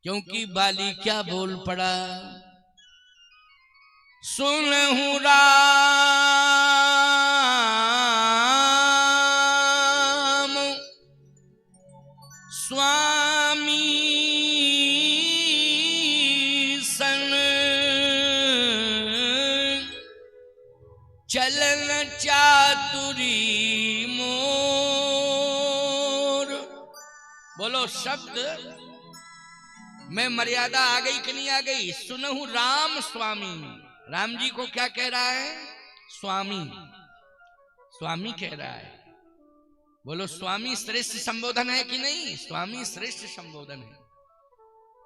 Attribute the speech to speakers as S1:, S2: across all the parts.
S1: क्योंकि बाली क्या बोल पड़ा, सुनहु राम स्वामी सन, चलन चातुरी मोर। बोलो शब्द में मर्यादा आ गई कि नहीं आ गई? सुनहु राम स्वामी, राम जी को क्या कह रहा है? स्वामी, स्वामी कह रहा है। बोलो स्वामी श्रेष्ठ संबोधन है कि नहीं? स्वामी श्रेष्ठ संबोधन है।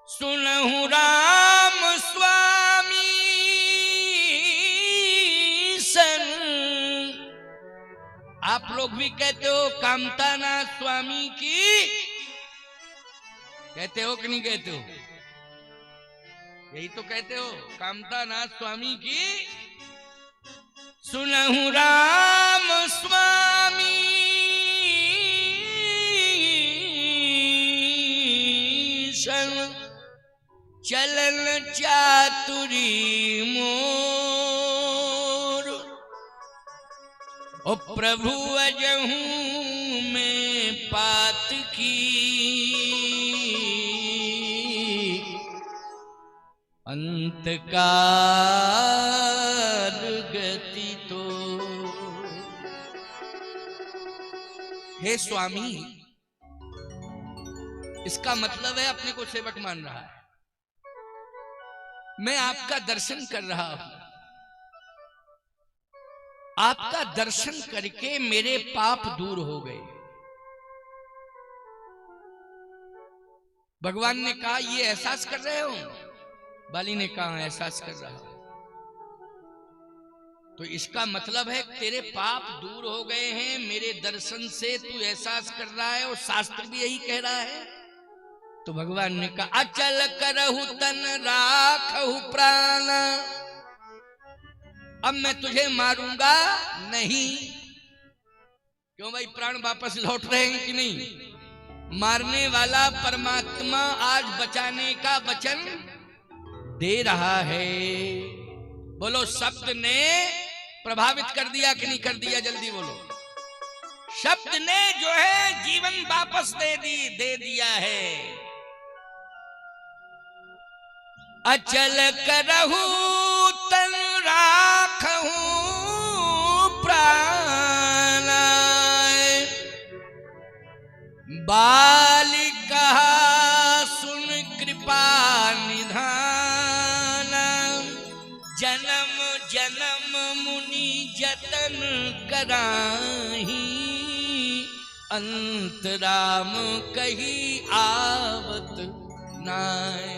S1: सुनहु राम स्वामी सन, आप लोग भी कहते हो कामताना स्वामी की, कहते हो कि नहीं कहते हो? यही तो कहते हो, कामतानाथ स्वामी की। सुनहु राम स्वामी सन, चलन चातुरी मोर। ओ प्रभु अजहू में पात की, अंतकार गति तो। हे स्वामी, इसका मतलब है अपने को सेवक मान रहा है। मैं आपका दर्शन कर रहा हूं, आपका दर्शन करके मेरे पाप दूर हो गए। भगवान ने कहा ये एहसास कर रहे हो? बाली ने कहा एहसास कर रहा हूं। तो इसका मतलब है तेरे पाप दूर हो गए हैं मेरे दर्शन से, तू एहसास कर रहा है, और शास्त्र भी यही कह रहा है। तो भगवान ने कहा अचल करहु तन राखहु प्राण, अब मैं तुझे मारूंगा नहीं। क्यों भाई, प्राण वापस लौट रहे हैं कि नहीं? मारने वाला परमात्मा आज बचाने का वचन दे रहा है। बोलो शब्द ने प्रभावित कर दिया कि नहीं कर दिया? जल्दी बोलो। शब्द ने जो है जीवन वापस दे दिया है। अचल करहु तन राखहु प्राण, बाली कहा सुन कृपा निधान, जन्म जन्म मुनि जतन कराही, अंत राम कही आवत नाय।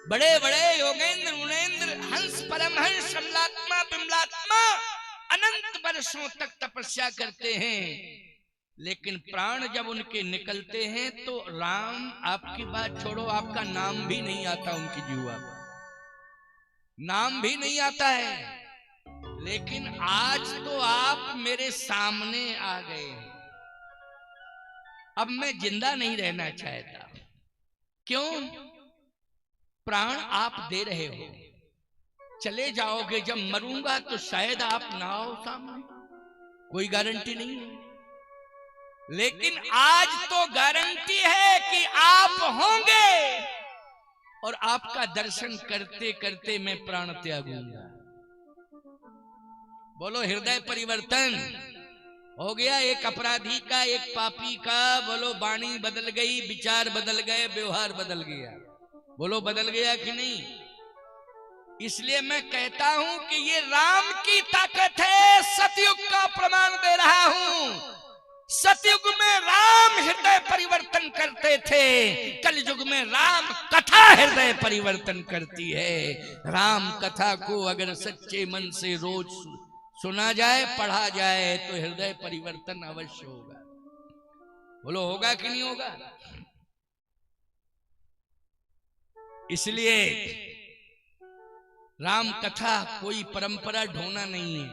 S1: बड़े बड़े योगेंद्र मुनेंद्र हंस परमहंस शमलात्मा बिमलात्मा अनंत वर्षों तक तपस्या करते हैं, लेकिन प्राण जब उनके निकलते हैं तो राम आपकी बात छोड़ो, आपका नाम भी नहीं आता उनकी जीवा पर, नाम भी नहीं आता है। लेकिन आज तो आप मेरे सामने आ गए हैं, अब मैं जिंदा नहीं रहना चाहता। क्यों? प्राण आप दे रहे हो, चले जाओगे, जब मरूंगा तो शायद आप ना हो सामने, कोई गारंटी नहीं है। लेकिन आज तो गारंटी है कि आप होंगे, और आपका दर्शन करते करते मैं प्राण त्यागूंगा। बोलो हृदय परिवर्तन हो गया, एक अपराधी का, एक पापी का। बोलो वाणी बदल गई, विचार बदल गए, व्यवहार बदल गया। बोलो बदल गया कि नहीं? इसलिए मैं कहता हूं कि ये राम की ताकत है, सतयुग का प्रमाण दे रहा हूं। सतयुग में राम हृदय परिवर्तन करते थे, कलयुग में राम कथा हृदय परिवर्तन करती है। राम कथा को अगर सच्चे मन से रोज सुना जाए, पढ़ा जाए, तो हृदय परिवर्तन अवश्य होगा। बोलो होगा कि नहीं होगा? इसलिए राम कथा कोई परंपरा ढोना नहीं है,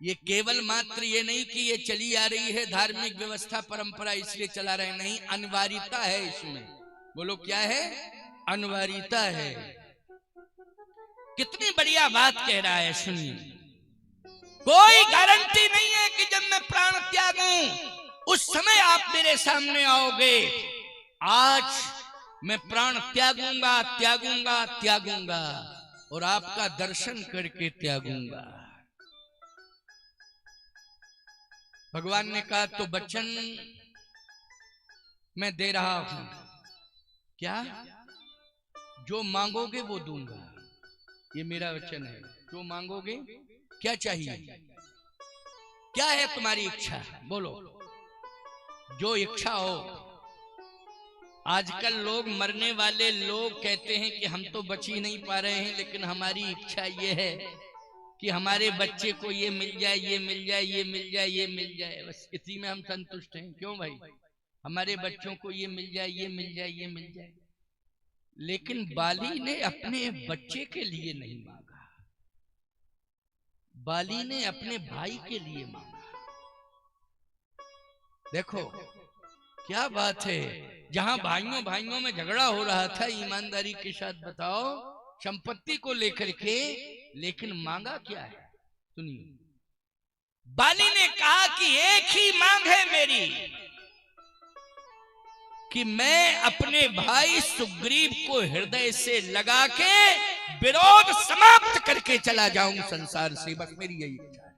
S1: ये केवल मात्र ये नहीं कि ये चली आ रही है धार्मिक व्यवस्था परंपरा इसलिए चला रहे, नहीं, अनिवार्यता है इसमें। बोलो क्या है? अनिवार्यता है। कितनी बढ़िया बात कह रहा है, सुनिए। कोई गारंटी नहीं है कि जब मैं प्राण त्यागूं उस समय आप मेरे सामने आओगे। आज मैं प्राण त्यागूंगा त्यागूंगा त्यागूंगा और आपका दर्शन करके त्यागूंगा। भगवान ने कहा तो वचन मैं दे रहा हूं, क्या? जो मांगोगे वो दूंगा, ये मेरा वचन है। जो मांगोगे, क्या चाहिए, क्या है तुम्हारी इच्छा, बोलो, जो इच्छा हो। आजकल लोग, मरने वाले लोग कहते हैं कि हम तो बच ही नहीं पा रहे हैं, लेकिन हमारी इच्छा ये है कि हमारे बच्चे को ये मिल जाए, ये मिल जाए, ये मिल जाए, ये मिल जाए, बस इसी में हम संतुष्ट हैं। क्यों भाई? हमारे बच्चों को ये मिल जाए, ये मिल जाए, ये मिल जाए। लेकिन बाली ने अपने बच्चे के लिए नहीं मांगा, बाली ने अपने भाई के लिए मांगा। देखो क्या बात है। जहां भाइयों भाइयों में झगड़ा हो रहा था, ईमानदारी के साथ बताओ, संपत्ति को लेकर के, लेकिन मांगा क्या है? सुनिए, बाली ने कहा कि एक ही मांग है मेरी, कि मैं अपने भाई सुग्रीव को हृदय से लगा के विरोध समाप्त करके चला जाऊं संसार से, बस मेरी यही इच्छा है।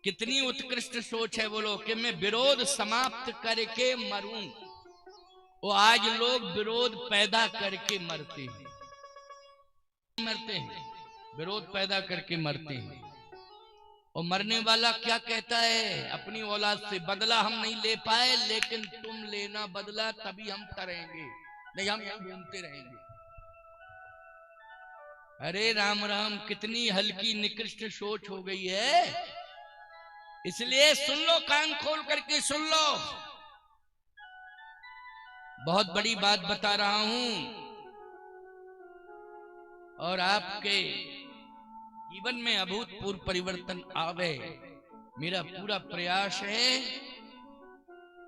S1: कितनी उत्कृष्ट सोच है, बोलो, कि मैं विरोध समाप्त करके मरूं। वो आज लोग विरोध पैदा करके मरते हैं, विरोध पैदा करके मरते हैं। और मरने वाला क्या कहता है अपनी औलाद से? बदला हम नहीं ले पाए, लेकिन तुम लेना बदला, तभी हम करेंगे, नहीं हम यहां घूमते रहेंगे। अरे राम राम, कितनी हल्की निकृष्ट सोच हो गई है। इसलिए सुन लो, कान खोल करके सुन लो, बहुत बड़ी बात बता रहा हूं और आपके जीवन में अभूतपूर्व परिवर्तन आवे, मेरा पूरा प्रयास है।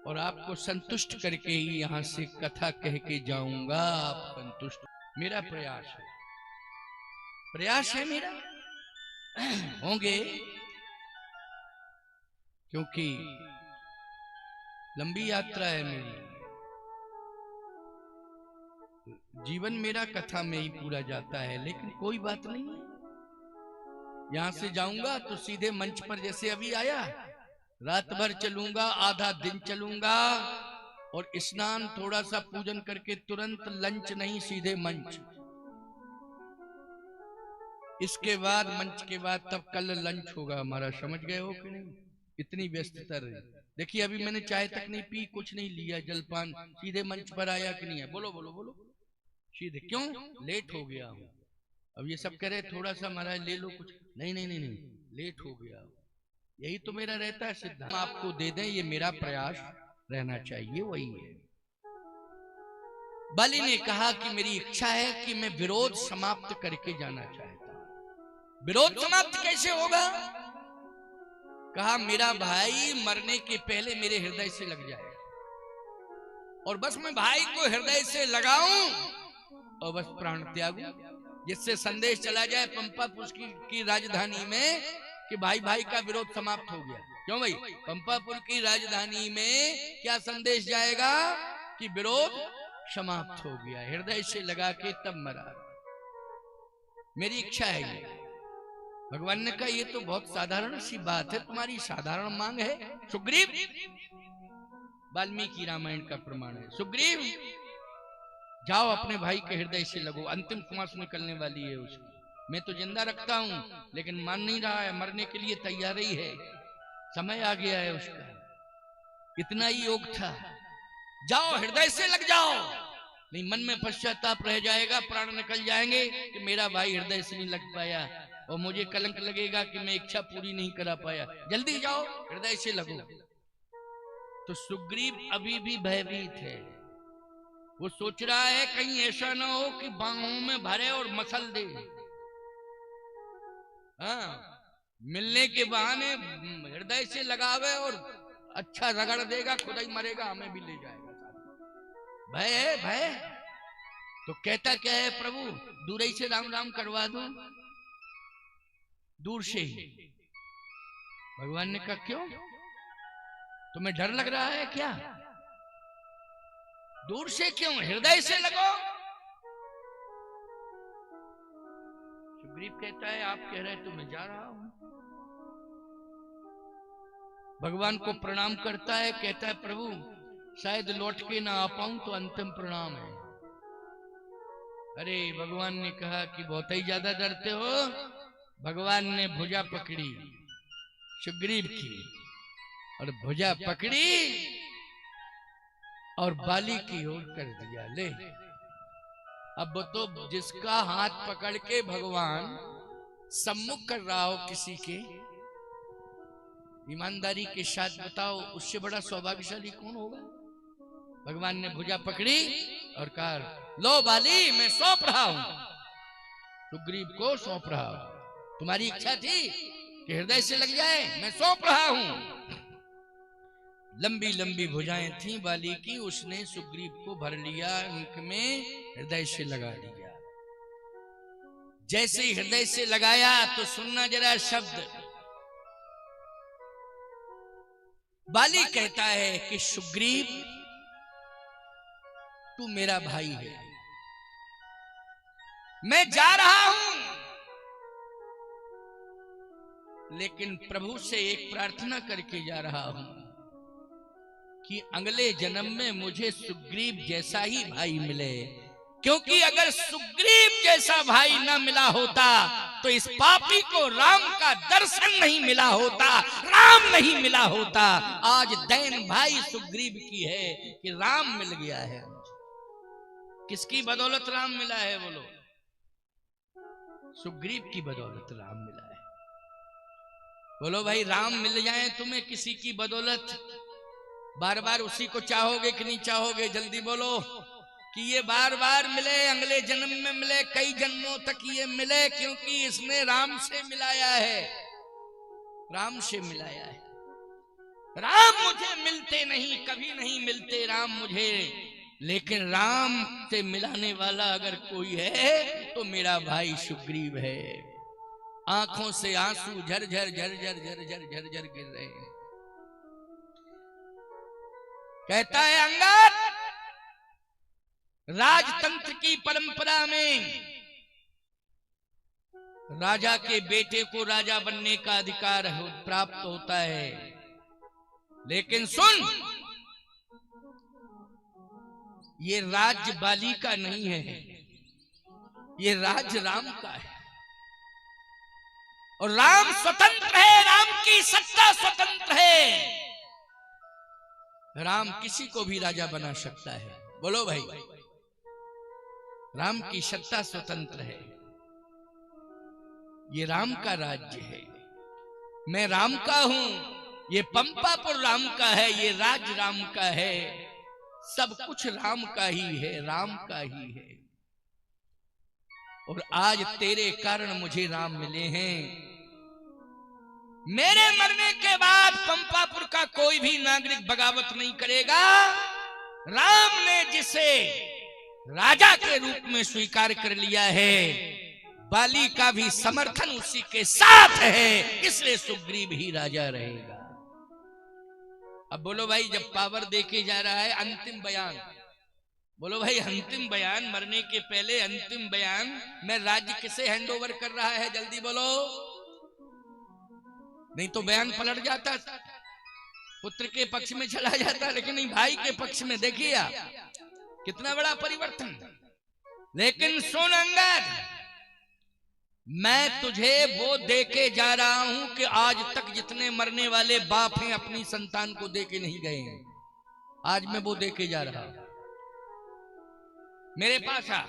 S1: और आपको संतुष्ट करके ही यहां से कथा कह के जाऊंगा, आप संतुष्ट, मेरा प्रयास है, प्रयास है मेरा। होंगे, क्योंकि लंबी यात्रा है मेरी, जीवन मेरा कथा में ही पूरा जाता है। लेकिन कोई बात नहीं, यहां से जाऊंगा तो सीधे मंच पर, जैसे अभी आया, रात भर चलूंगा, आधा दिन चलूंगा, और स्नान, थोड़ा सा पूजन करके तुरंत लंच नहीं, सीधे मंच। इसके बाद मंच के बाद तब कल लंच होगा हमारा, समझ गए हो कि नहीं? इतनी व्यस्तता रही। देखिए अभी मैंने चाय तक नहीं पी, कुछ नहीं लिया, जलपान, सीधे मंच पर आया कि नहीं है? बोलो बोलो बोलो, सीधे। क्यों? लेट हो गया हूं। अब ये सब कह रहे थोड़ा सा महाराज ले लो कुछ, नहीं नहीं नहीं नहीं, लेट हो गया। यही तो मेरा रहता है सिद्धांत, आपको दे दें, ये मेरा प्रयास रहना चाहिए, वही है। बाली ने कहा कि मेरी इच्छा है कि मैं विरोध समाप्त करके जाना चाहता हूं। विरोध समाप्त कैसे होगा? कहा मेरा भाई मरने के पहले मेरे हृदय से लग जाए, और बस मैं भाई को हृदय से लगाऊं और बस प्राण त्यागूं, जिससे संदेश चला जाए पंपापुर की राजधानी में कि भाई भाई का विरोध समाप्त हो गया। क्यों भाई? पंपापुर की राजधानी में क्या संदेश जाएगा कि विरोध समाप्त हो गया, हृदय से लगा के तब मरा। मेरी इच्छा है ये। भगवान ने कहा ये तो बहुत साधारण सी बात है, तुम्हारी साधारण मांग है सुग्रीव। वाल्मीकि रामायण का प्रमाण है। सुग्रीव जाओ अपने भाई के हृदय से लगो, अंतिम श्वास निकलने वाली है उसकी, मैं तो जिंदा रखता हूं लेकिन मान नहीं रहा है, मरने के लिए तैयारी है, समय आ गया है उसका, इतना ही योग था। जाओ हृदय से लग जाओ, नहीं मन में पश्चाताप रह जाएगा, प्राण निकल जाएंगे कि मेरा भाई हृदय से नहीं लग पाया, और मुझे कलंक लगेगा कि मैं इच्छा पूरी नहीं करा पाया। जल्दी जाओ हृदय से लगो। तो सुग्रीव अभी भी भयभीत है, वो सोच रहा है कहीं ऐसा ना हो कि बाहों में भरे और मसल दे। हाँ, मिलने के बहाने हृदय से लगावे और अच्छा रगड़ देगा, खुद ही मरेगा, हमें भी ले जाएगा। भय है, भय। तो कहता क्या है प्रभु, दूर ही से राम राम करवा दो, दूर से ही। भगवान ने कहा क्यों, तुम्हें डर लग रहा है क्या? दूर से क्यों, हृदय से लगो। सुग्रीव कहता है आप कह रहे तो मैं जा रहा हूं। भगवान को प्रणाम करता है, कहता है प्रभु शायद लौट के ना आ पाऊं तो अंतिम प्रणाम है। अरे भगवान ने कहा कि बहुत ही ज्यादा डरते हो। भगवान ने भुजा पकड़ी सुग्रीव की, और भुजा पकड़ी और बाली की ओर कर दिया। ले, अब तो जिसका हाथ पकड़ के भगवान सम्मुख कर रहा हो किसी के, ईमानदारी के साथ बताओ उससे बड़ा सौभाग्यशाली कौन होगा? भगवान ने भुजा पकड़ी और कहा लो बाली, मैं सौंप रहा हूं, सुग्रीव को सौंप रहा हूं। तुम्हारी इच्छा थी कि हृदय से लग जाए, मैं सौंप रहा हूं। लंबी लंबी भुजाएं थी बाली की, उसने सुग्रीव को भर लिया, अंक में हृदय से लगा दिया। जैसे ही हृदय से लगाया तो सुनना जरा शब्द, बाली कहता है कि सुग्रीव तू मेरा भाई है, मैं जा रहा हूं, लेकिन प्रभु से एक प्रार्थना करके जा रहा हूं कि अगले जन्म में मुझे सुग्रीव जैसा ही भाई मिले। क्योंकि अगर सुग्रीव जैसा भाई ना मिला होता तो इस पापी को राम का दर्शन नहीं मिला होता, राम नहीं मिला होता। आज दैन भाई सुग्रीव की है कि राम मिल गया है। किसकी बदौलत राम मिला है? बोलो, सुग्रीव की बदौलत राम मिला है। बोलो भाई, राम मिल जाए तुम्हें किसी की बदौलत, बार बार उसी को चाहोगे कि नहीं चाहोगे? जल्दी बोलो कि ये बार बार मिले, अगले जन्म में मिले, कई जन्मों तक ये मिले, क्योंकि इसने राम से मिलाया है, राम से मिलाया है। राम मुझे मिलते नहीं, कभी नहीं मिलते राम मुझे, लेकिन राम से मिलाने वाला अगर कोई है तो मेरा भाई सुग्रीव है। आंखों से आंसू झरझर झरझर झरझर झरझर गिर रहे हैं। कहता है अंगद, राजतंत्र की परंपरा में राजा के बेटे को राजा बनने का अधिकार प्राप्त होता है, लेकिन सुन, ये राज्य बाली का नहीं है, ये राज्य राम का है। और राम स्वतंत्र है, राम की सत्ता स्वतंत्र है। राम किसी को भी राजा बना सकता है। बोलो भाई, राम की सत्ता स्वतंत्र है। ये राम का राज्य है, मैं राम का हूं, ये पंपापुर राम का है, ये राज राम का है, सब कुछ राम का ही है, राम का ही है। और आज तेरे कारण मुझे राम मिले हैं। मेरे मरने के बाद पंपापुर का कोई भी नागरिक बगावत नहीं करेगा। राम ने जिसे राजा के रूप में स्वीकार कर लिया है, बाली का भी समर्थन उसी के साथ है, इसलिए सुग्रीव ही राजा रहेगा। अब बोलो भाई, जब पावर देके जा रहा है, अंतिम बयान बोलो भाई, अंतिम बयान, मरने के पहले अंतिम बयान, मैं राज्य किसे हैंडओवर कर रहा है? जल्दी बोलो, नहीं तो बयान पलट जाता, पुत्र के पक्ष में चला जाता, लेकिन नहीं, भाई के पक्ष में। देखिए आप कितना बड़ा परिवर्तन। लेकिन सुन अंगद, मैं तुझे वो देके जा रहा हूं कि आज तक जितने मरने वाले बाप हैं अपनी संतान को देके नहीं गए हैं, आज मैं वो देके जा रहा हूं। मेरे पास आ।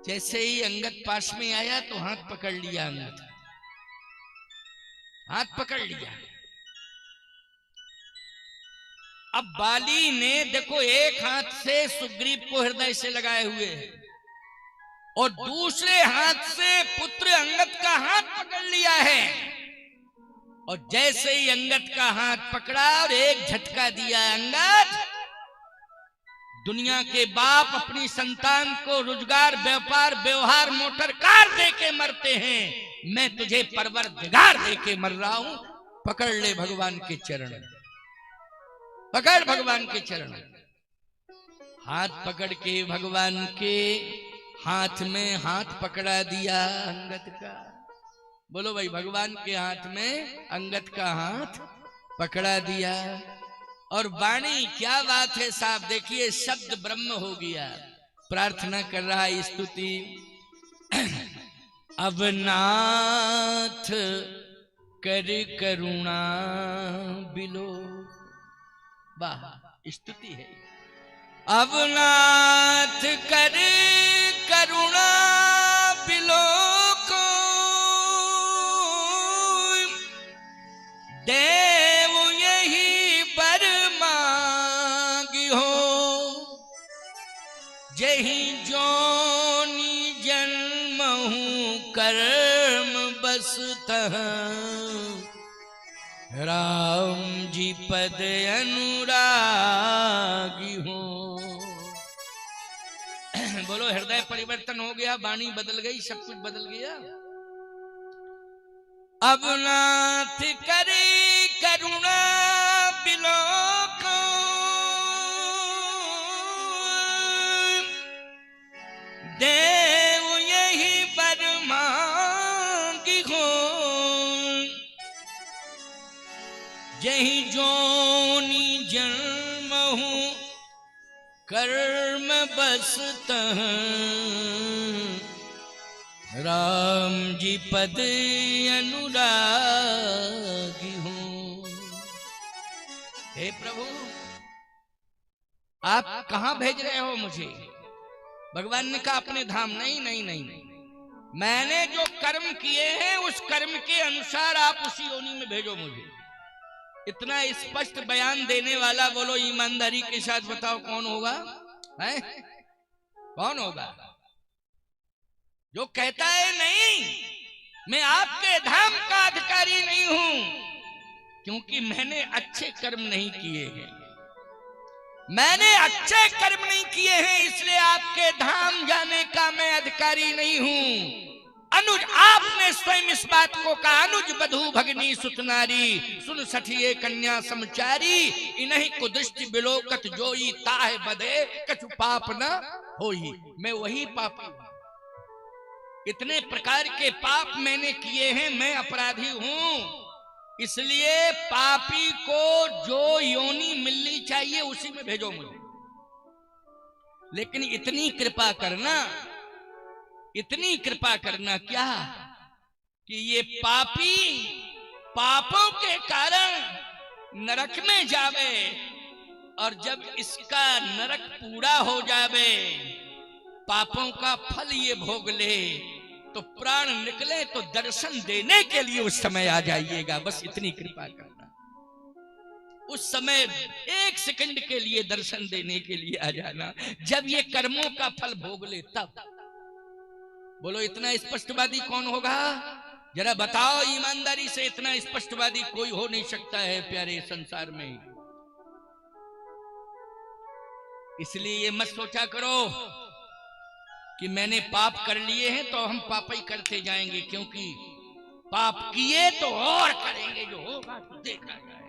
S1: जैसे ही अंगद पास में आया तो हाथ पकड़ लिया, अंगद हाथ पकड़ लिया। अब बाली ने देखो एक हाथ से सुग्रीव को हृदय से लगाए हुए है, और दूसरे हाथ से पुत्र अंगद का हाथ पकड़ लिया है। और जैसे ही अंगद का हाथ पकड़ा और एक झटका दिया, अंगद, दुनिया के बाप अपनी संतान को रोजगार, व्यापार, व्यवहार, मोटर कार दे के मरते हैं, मैं तुझे परवरदिगार दे के मर रहा हूं। पकड़ ले भगवान के चरण, पकड़ भगवान के चरण। हाथ पकड़ के भगवान के हाथ में हाथ पकड़ा दिया अंगद का। बोलो भाई, भगवान के हाथ में अंगद का हाथ पकड़ा दिया। और वाणी, क्या बात है साहब, देखिए शब्द ब्रह्म हो गया। प्रार्थना कर रहा है, स्तुति। अब नाथ कर करुणा बिलो, वाह स्तुति है। अब नाथ कर करुणा बिलो को देव यही बर मांगी हो, जही जोनी जन्म हूं कर्म बसतः, राम जी पद अनुरागी हूं। बोलो, हृदय परिवर्तन हो गया, वाणी बदल गई, सब कुछ बदल गया। अब नाथ करे करुणा बिलो को देव यही बर मांगी हो, जही जोनी जन्म हूं कर्म बसतः, राम जी पद अनुरागी हूं। हे प्रभु, आप कहां भेज रहे हो मुझे? भगवान ने कहा अपने धाम। नहीं नहीं नहीं, मैंने जो कर्म किए हैं उस कर्म के अनुसार आप उसी योनि में भेजो मुझे। इतना स्पष्ट बयान देने वाला, बोलो ईमानदारी के साथ बताओ कौन होगा? है कौन होगा जो कहता है नहीं, मैं आपके धाम का अधिकारी नहीं हूं क्योंकि मैंने अच्छे कर्म नहीं किए हैं, मैंने अच्छे कर्म नहीं किए हैं, इसलिए आपके धाम जाने का मैं अधिकारी नहीं हूं। अनुज, आपने स्वयं इस बात को कहा, अनुज बधू भगनी सुतनारी, सुन सठिए कन्या समचारी, इन्हीं कुदृष्टि बिलोकत जोई, ताहे बधे कछु पाप न होई। मैं वही पापी हूं, इतने प्रकार के पाप मैंने किए हैं, मैं अपराधी हूं। इसलिए पापी को जो योनि मिलनी चाहिए उसी में भेजो मुझे। लेकिन इतनी कृपा करना, इतनी कृपा करना क्या कि ये पापी पापों के कारण नरक में जावे, और जब इसका नरक पूरा हो जावे, पापों का फल ये भोग ले, तो प्राण निकले तो दर्शन देने के लिए उस समय आ जाइएगा। बस इतनी कृपा करना, उस समय एक सेकंड के लिए दर्शन देने के लिए आ जाना, जब ये कर्मों का फल भोग ले तब। बोलो, इतना स्पष्टवादी कौन होगा? जरा बताओ ईमानदारी से, इतना स्पष्टवादी कोई हो नहीं सकता है प्यारे संसार में। इसलिए ये मत सोचा करो कि मैंने पाप कर लिए हैं तो हम पाप ही करते जाएंगे, क्योंकि पाप किए तो और करेंगे, जो होगा तो देखा जाएगा।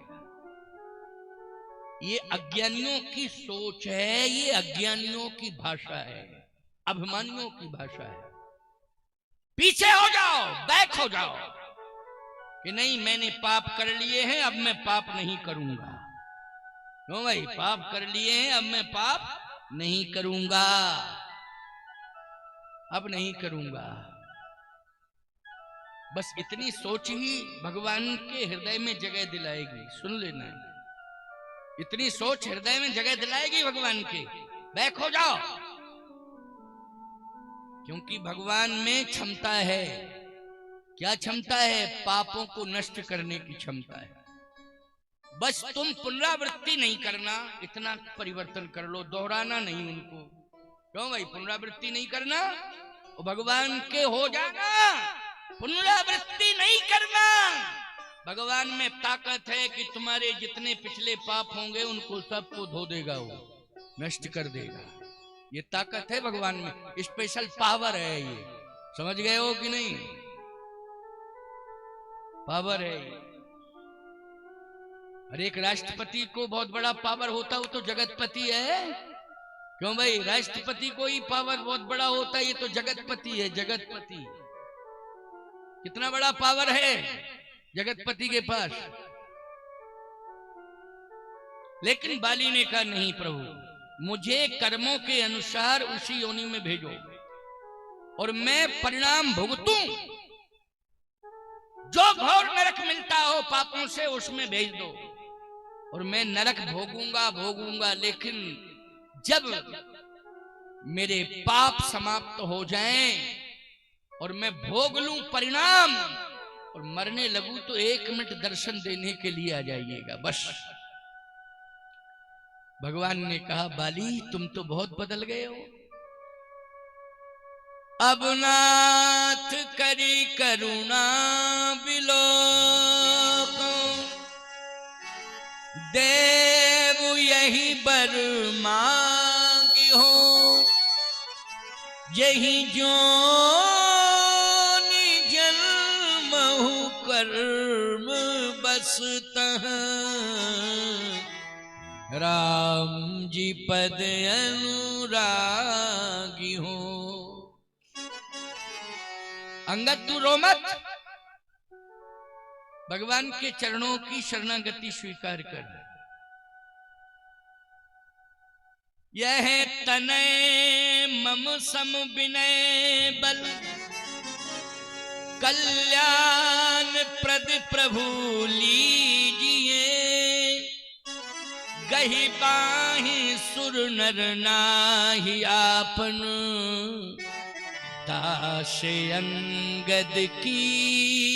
S1: ये अज्ञानियों की सोच है, ये अज्ञानियों की भाषा है, अभिमानियों की भाषा है। पीछे हो जाओ, बैक हो जाओ कि नहीं, मैंने पाप कर लिए हैं, अब मैं पाप नहीं करूंगा। क्यों भाई, पाप कर लिए हैं, अब मैं पाप नहीं करूंगा, अब नहीं करूंगा। बस इतनी सोच ही भगवान के हृदय में जगह दिलाएगी। सुन लेना, इतनी सोच हृदय में जगह दिलाएगी भगवान के। बैक हो जाओ, क्योंकि भगवान में क्षमता है। क्या क्षमता है? पापों को नष्ट करने की क्षमता है। बस तुम पुनरावृत्ति नहीं करना, इतना परिवर्तन कर लो, दोहराना नहीं उनको। क्यों भाई, पुनरावृत्ति नहीं करना, भगवान के हो जाना, पुनरावृत्ति नहीं करना। भगवान में ताकत है कि तुम्हारे जितने पिछले पाप होंगे उनको सबको धो देगा, वो नष्ट कर देगा। ये ताकत है भगवान में, स्पेशल पावर है ये। समझ गए हो कि नहीं? पावर है। अरे एक राष्ट्रपति को बहुत बड़ा पावर होता, वो तो जगतपति है। क्यों भाई? राष्ट्रपति को ही पावर बहुत बड़ा होता है, ये तो जगतपति है। जगतपति कितना बड़ा पावर है जगतपति के पास। लेकिन बाली ने कहा नहीं प्रभु, मुझे कर्मों के अनुसार उसी योनि में भेजो और मैं परिणाम भुगतूं। जो घोर नरक मिलता हो पापों से उसमें भेज दो और मैं नरक भोगूंगा। लेकिन जब मेरे पाप समाप्त हो जाएं और मैं भोग लूं परिणाम और मरने लगूं तो 1 मिनट दर्शन देने के लिए आ जाइएगा बस। भगवान ने कहा बाली तुम तो बहुत बदल गए हो। अब नाथ करी करुणा बिलोक, देव यही बर मांगी हो। यही जो जन्महु कर्म बसतः, राम जी पद अनुरागी हो। अंगद तू रो मत, भगवान के चरणों की शरणागति स्वीकार कर। यह तनय मम सम विनय बल, कल्याण प्रद प्रभु लीजिए। गही बाहि सुर नर नाहि आपन, दास अंगद कीजिए।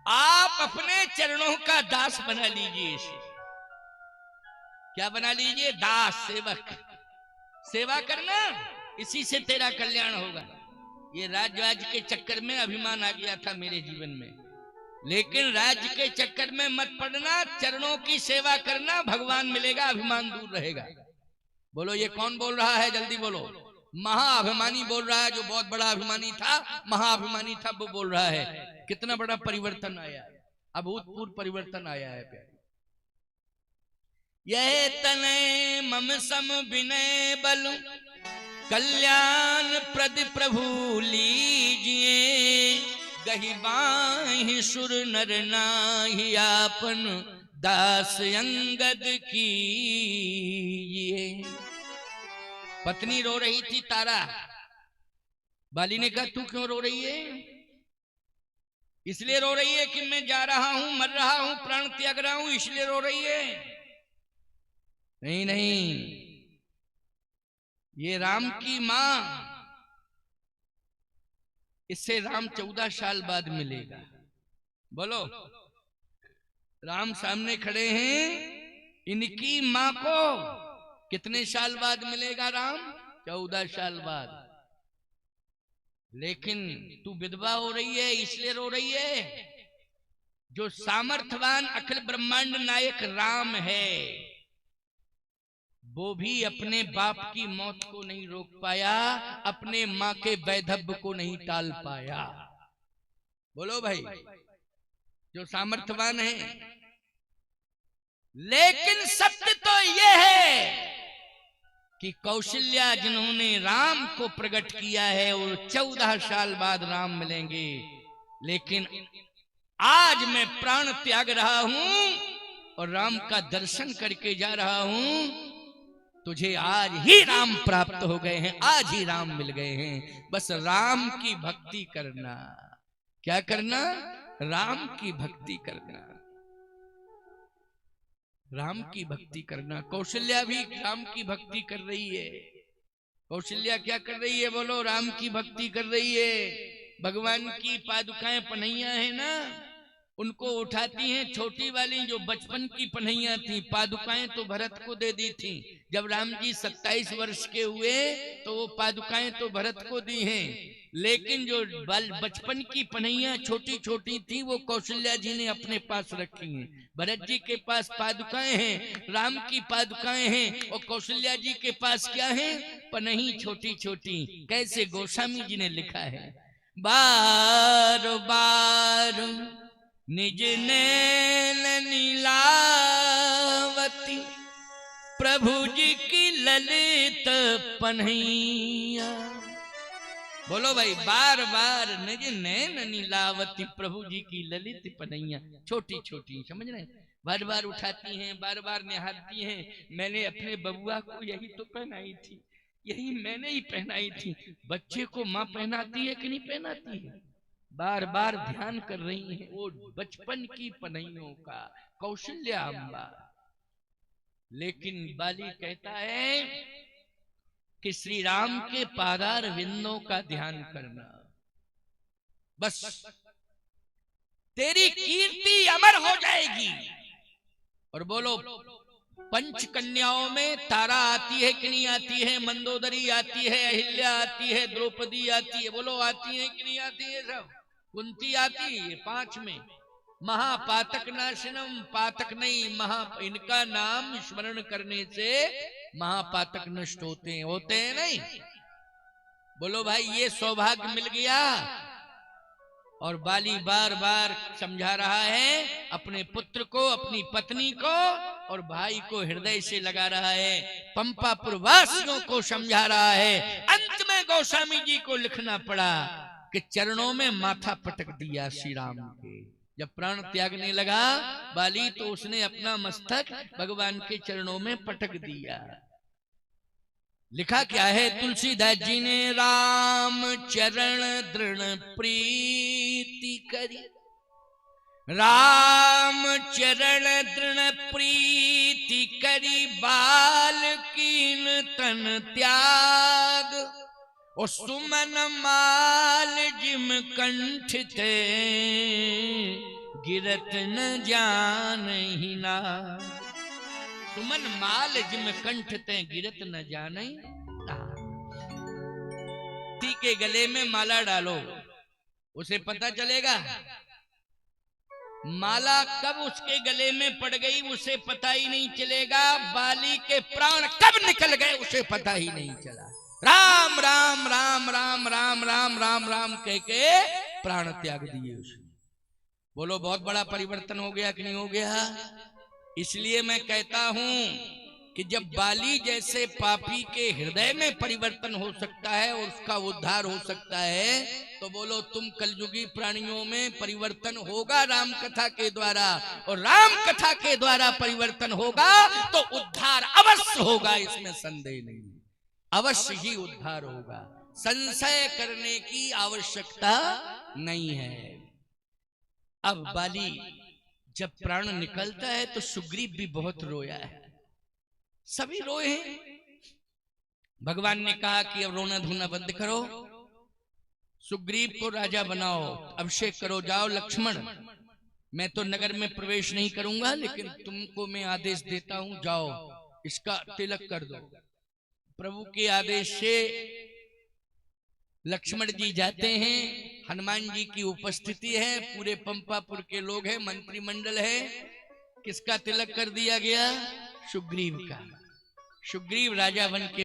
S1: आप अपने चरणों का दास बना लीजिए इसे। क्या बना लीजिए? दास, सेवक। सेवा करना, इसी से तेरा कल्याण होगा। ये राज्य के चक्कर में अभिमान आ गया था मेरे जीवन में, लेकिन राज्य के चक्कर में मत पड़ना। चरणों की सेवा करना, भगवान मिलेगा, अभिमान दूर रहेगा। बोलो ये कौन बोल रहा है? जल्दी बोलो। महाअभिमानी बोल रहा है, जो बहुत बड़ा अभिमानी था, महाअभिमानी था, वो बोल रहा है। कितना बड़ा परिवर्तन आया, अभूतपूर्व परिवर्तन आया है प्यारे। यह तनय मम सम विनय बल, कल्याण प्रद प्रभु लीजिए। गही बाहि सुर नर नाहि आपन, दास अंगद कीजिए। पत्नी रो रही थी तारा। बाली ने कहा तू क्यों रो रही है? इसलिए रो रही है कि मैं जा रहा हूं, मर रहा हूं, प्राण त्याग रहा हूं, इसलिए रो रही है? नहीं नहीं, ये राम की मां, इससे राम 14 साल बाद मिलेगा। बोलो, राम सामने खड़े हैं, इनकी मां को कितने साल बाद मिलेगा राम? 14 साल बाद। लेकिन तू विधवा हो रही है, इसलिए रो रही है। जो सामर्थ्यवान अखिल ब्रह्मांड नायक राम है, वो भी अपने बाप की मौत को नहीं रोक पाया, अपने मां के वैधव्य को नहीं टाल पाया। बोलो भाई, जो सामर्थ्यवान है। लेकिन सत्य तो यह है कि कौशल्या जिन्होंने राम को प्रकट किया है, वो 14 साल बाद राम मिलेंगे। लेकिन आज मैं प्राण त्याग रहा हूं और राम का दर्शन करके जा रहा हूं। तुझे आज ही राम प्राप्त हो गए हैं, आज ही राम मिल गए हैं। बस राम की भक्ति करना। क्या करना? राम की भक्ति करना, राम की भक्ति करना। कौशल्या भी राम की भक्ति कर रही है। कौशल्या क्या कर रही है? बोलो, राम की भक्ति कर रही है। भगवान की पादुकाएं पन्हैया है ना, उनको उठाती हैं। छोटी वाली जो बचपन की पन्हैया थी, पादुकाएं तो भरत को दे दी थी। जब राम जी 27 वर्ष के हुए तो वो पादुकाएं तो भरत को दी हैं, लेकिन जो बचपन की पन्हैया छोटी छोटी थी वो कौशल्या जी ने अपने पास रखी हैं। भरत जी के पास पादुकाएं हैं, राम की पादुकाएं हैं, और कौशल्या जी के पास क्या है? पन्ही छोटी छोटी। कैसे? गोस्वामी जी ने लिखा है, बार बार निज नैन नीलावती प्रभु जी की ललित पन्हैया। बोलो भाई, बार बार निज नैन नीलावती प्रभु जी की ललित पन्हैया। छोटी छोटी, समझ रहे हैं? बार बार उठाती हैं, बार बार निहारती हैं। मैंने अपने बबुआ को यही तो पहनाई थी, यही मैंने ही पहनाई थी। बच्चे को माँ पहनाती है कि नहीं पहनाती है? बार बार ध्यान कर रही है वो बचपन की पन्हियों का, कौशल्या अम्बा। लेकिन बाली कहता है कि श्री राम के पादार विंदों का ध्यान करना, बस तेरी कीर्ति अमर हो जाएगी। और बोलो, पंच कन्याओं में तारा आती है कि नहीं आती है? मंदोदरी आती है, अहिल्या आती है, द्रौपदी आती है। बोलो, आती है कि नहीं आती है? सब कुंती आती है। 5 में महापातक नाशनम, पातक नहीं, इनका नाम स्मरण करने से महापातक नष्ट होते हैं नहीं? बोलो भाई, ये सौभाग्य मिल गया। और बाली बार बार समझा रहा है अपने पुत्र को, अपनी पत्नी को, और भाई को हृदय से लगा रहा है, पंपापुर वासियों को समझा रहा है। अंत में गोस्वामी जी को लिखना पड़ा कि चरणों में माथा पटक दिया श्री राम के। जब प्राण त्यागने लगा बाली, तो उसने अपना मस्तक भगवान के चरणों में पटक दिया। लिखा क्या है तुलसीदास जी ने, राम चरण दृढ़ प्रीति करी, राम चरण दृढ़ प्रीति करी, बाल कीन तन त्याग, और सुमन माल जिम कंठ थे, गिरत न जानहि ना। सुमन माल जिम कंठ ते, गिरत न जानहि ना। हाथी के गले में माला डालो, उसे पता चलेगा? माला कब उसके गले में पड़ गई उसे पता ही नहीं चलेगा। बाली के प्राण कब निकल गए उसे पता ही नहीं चला। राम राम राम राम राम राम राम राम कह के प्राण त्याग दिए उसने। बोलो, बहुत बड़ा परिवर्तन हो गया कि नहीं हो गया? इसलिए मैं कहता हूं कि जब बाली जैसे पापी के हृदय में परिवर्तन हो सकता है और उसका उद्धार हो सकता है, तो बोलो तुम कलयुगी प्राणियों में परिवर्तन होगा राम कथा के द्वारा। और राम कथा के द्वारा परिवर्तन होगा तो उद्धार अवश्य होगा, इसमें संदेह नहीं। अवश्य ही उद्धार होगा, संशय करने की आवश्यकता नहीं है। अब बाली जब प्राण निकलता है तो सुग्रीव भी बहुत रोया है, सभी रोए हैं। भगवान ने कहा कि अब रोना धोना बंद करो, सुग्रीव को राजा बनाओ, अभिषेक करो, जाओ लक्ष्मण, मैं तो नगर में प्रवेश नहीं करूंगा, लेकिन तुमको मैं आदेश देता हूं, जाओ इसका तिलक कर दो। प्रभु के आदेश से लक्ष्मण जी जाते हैं, हनुमान जी की उपस्थिति है, पूरे पंपापुर के लोग हैं, मंत्रिमंडल है। किसका तिलक कर दिया गया? सुग्रीव का। सुग्रीव राजा बन के